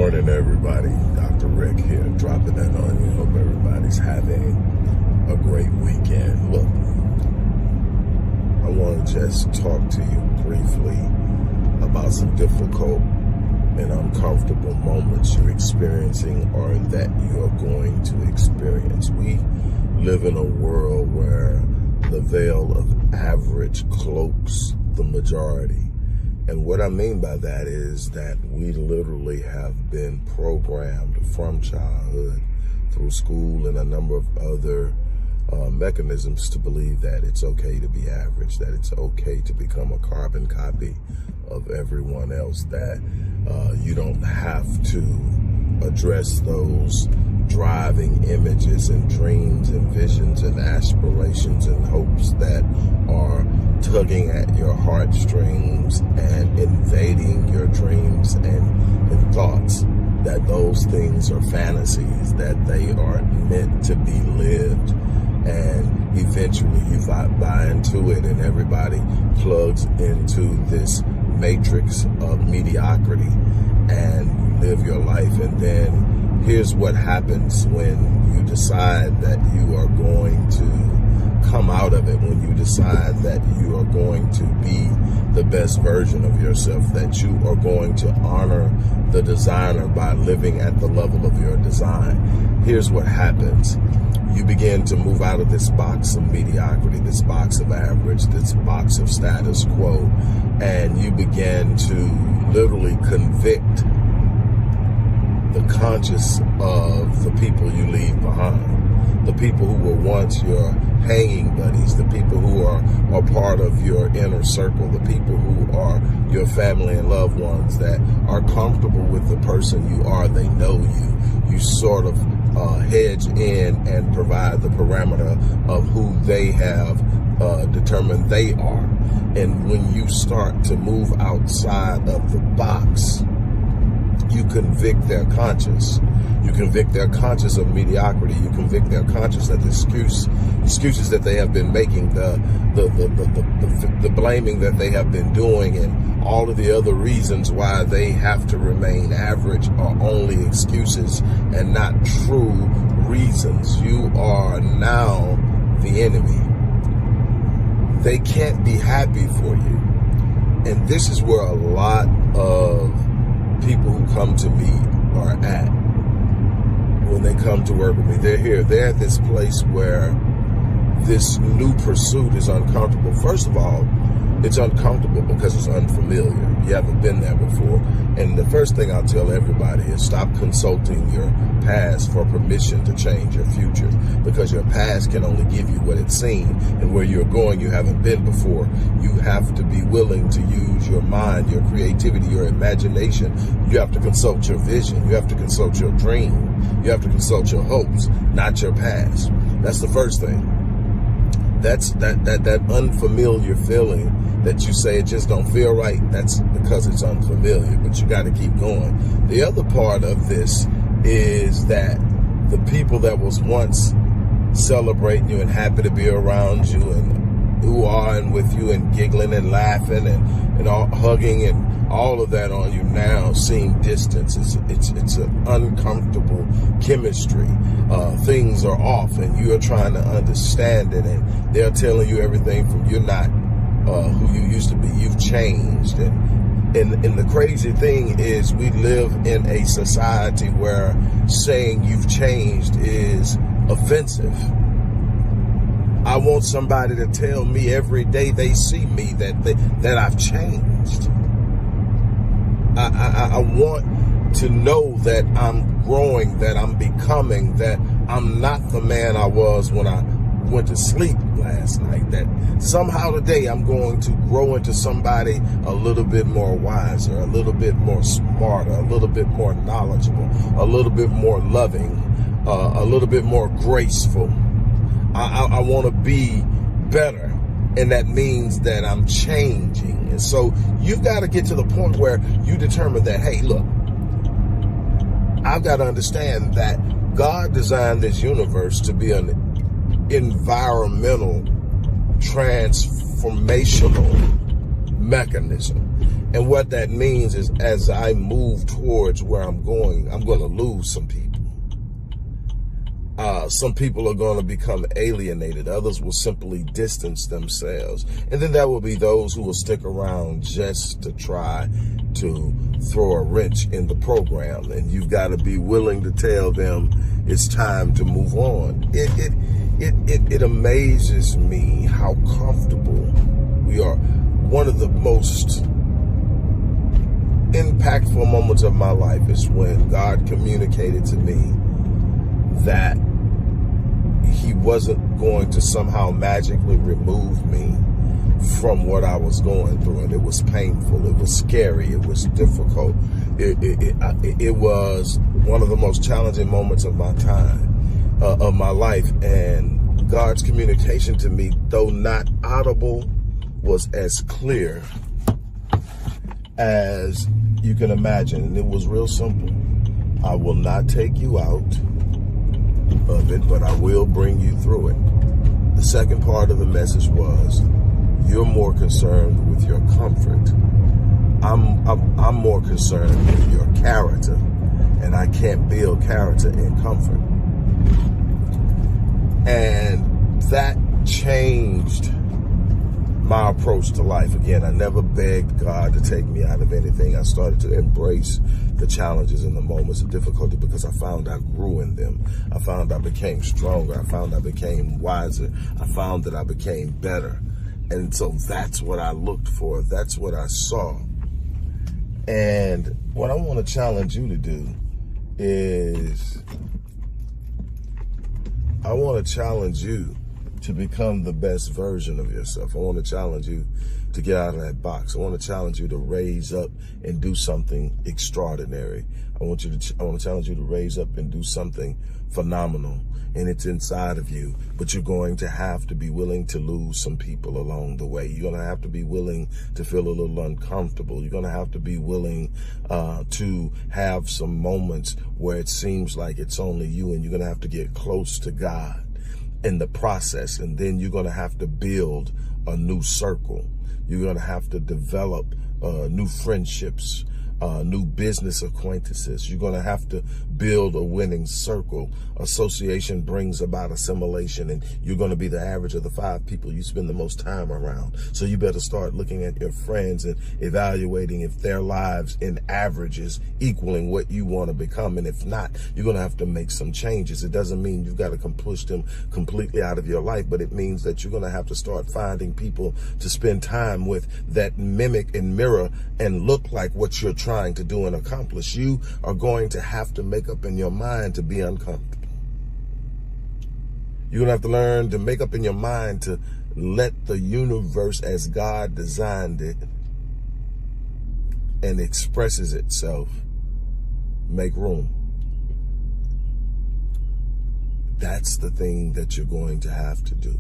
morning, everybody. Dr. Rick here, dropping in on you. Hope everybody's having a great weekend. Look, I want to just talk to you briefly about some difficult and uncomfortable moments you're experiencing or that you are going to experience. We live in a world where the veil of average cloaks the majority. And what I mean by that is that we literally have been programmed from childhood through school and a number of other mechanisms to believe that it's okay to be average, that it's okay to become a carbon copy of everyone else, that you don't have to address those driving images and dreams and visions and aspirations and hopes that are tugging at your heartstrings and invading your dreams and thoughts, that those things are fantasies, that they are meant to be lived. And eventually you buy into it and everybody plugs into this matrix of mediocrity and you live your life. And then here's what happens when you decide that you are going to come out of it, when you decide that you are going to be the best version of yourself, that you are going to honor the designer by living at the level of your design. Here's what happens. You begin to move out of this box of mediocrity, this box of average, this box of status quo, and you begin to literally convict the conscious of the people you leave behind, the people who were once your hanging buddies, the people who are part of your inner circle, the people who are your family and loved ones that are comfortable with the person you are. They know you. You sort of hedge in and provide the parameter of who they have determined they are. And when you start to move outside of the box, you convict their conscience. You convict their conscience of mediocrity. You convict their conscience that the excuses that they have been making, the blaming that they have been doing, and all of the other reasons why they have to remain average are only excuses and not true reasons. You are now the enemy. They can't be happy for you. And this is where a lot of people who come to me are at when they come to work with me. They're here. They're at this place where this new pursuit is uncomfortable. First of all, it's uncomfortable because it's unfamiliar. You haven't been there before. And the first thing I'll tell everybody is stop consulting your past for permission to change your future, because your past can only give you what it's seen, and where you're going you haven't been before. You have to be willing to use your mind, your creativity, your imagination. You have to consult your vision. You have to consult your dream. You have to consult your hopes, not your past. That's the first thing. That's that unfamiliar feeling that you say it just don't feel right. That's because it's unfamiliar, but you got to keep going. The other part of this is that the people that was once celebrating you and happy to be around you and ooh-ahhing with you and giggling and laughing and all, hugging and all of that on you now seem distant. It's an uncomfortable chemistry. Things are off and you are trying to understand it, and they're telling you everything from you're not who you used to be. You've changed. And the crazy thing is we live in a society where saying you've changed is offensive. I want somebody to tell me every day they see me that I've changed. I want to know that I'm growing, that I'm becoming, that I'm not the man I was when I went to sleep last night, that somehow today I'm going to grow into somebody a little bit more wiser, a little bit more smarter, a little bit more knowledgeable, a little bit more loving, a little bit more graceful. I want to be better, and that means that I'm changing. And so you've got to get to the point where you determine that, hey, look, I've got to understand that God designed this universe to be an environmental transformational mechanism. And what that means is as I move towards where I'm going to lose some people. Some people are going to become alienated. Others will simply distance themselves. And then there will be those who will stick around just to try to throw a wrench in the program. And you've got to be willing to tell them it's time to move on. It amazes me how comfortable we are. One of the most impactful moments of my life is when God communicated to me that he wasn't going to somehow magically remove me from what I was going through. And it was painful. It was scary. It was difficult. It was one of the most challenging moments of my time, of my life. And God's communication to me, though not audible, was as clear as you can imagine. And it was real simple. I will not take you out of it, but I will bring you through it. The second part of the message was, you're more concerned with your comfort. I'm more concerned with your character, and I can't build character in comfort. And that changed my approach to life. Again, I never begged God to take me out of anything. I started to embrace the challenges and the moments of difficulty because I found I grew in them. I found I became stronger. I found I became wiser. I found that I became better. And so that's what I looked for. That's what I saw. And what I want to challenge you to do is I want to challenge you to become the best version of yourself. I want to challenge you to get out of that box. I want to challenge you to raise up and do something extraordinary. I want to challenge you to raise up and do something phenomenal. And it's inside of you, but you're going to have to be willing to lose some people along the way. You're going to have to be willing to feel a little uncomfortable. You're going to have to be willing to have some moments where it seems like it's only you, and you're going to have to get close to God in the process. And then you're going to have to build a new circle. You're going to have to develop new friendships, new business acquaintances. You're going to have to build a winning circle. Association brings about assimilation, and you're going to be the average of the 5 people you spend the most time around. So you better start looking at your friends and evaluating if their lives in averages equaling what you want to become. And if not, you're going to have to make some changes. It doesn't mean you've got to push them completely out of your life, but it means that you're going to have to start finding people to spend time with that mimic and mirror and look like what you're trying to do and accomplish. You are going to have to make up in your mind to be uncomfortable. You're going to have to learn to make up in your mind to let the universe as God designed it and expresses itself make room. That's the thing that you're going to have to do.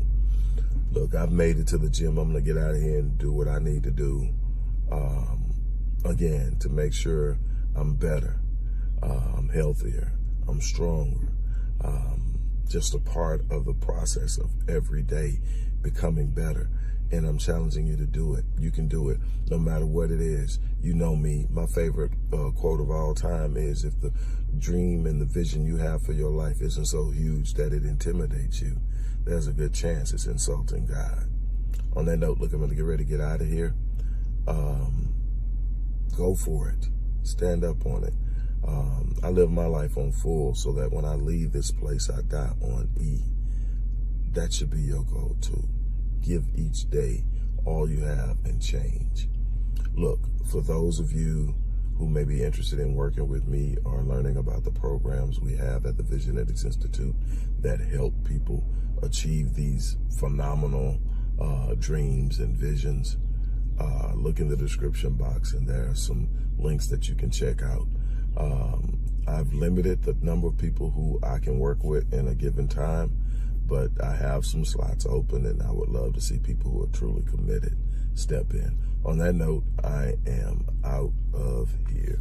Look, I've made it to the gym. I'm going to get out of here and do what I need to do. Again, to make sure I'm better, I'm healthier, I'm stronger. Just a part of the process of every day becoming better. And I'm challenging you to do it. You can do it no matter what it is. You know me. My favorite quote of all time is, if the dream and the vision you have for your life isn't so huge that it intimidates you, there's a good chance it's insulting God. On that note, look, I'm going to get ready to get out of here. Go for it. Stand up on it. I live my life on full so that when I leave this place, I die on E. That should be your goal too. Give each day all you have and change. Look, for those of you who may be interested in working with me or learning about the programs we have at the Visionetics Institute that help people achieve these phenomenal dreams and visions, look in the description box and there are some links that you can check out. I've limited the number of people who I can work with in a given time, but I have some slots open, and I would love to see people who are truly committed step in. On that note, I am out of here.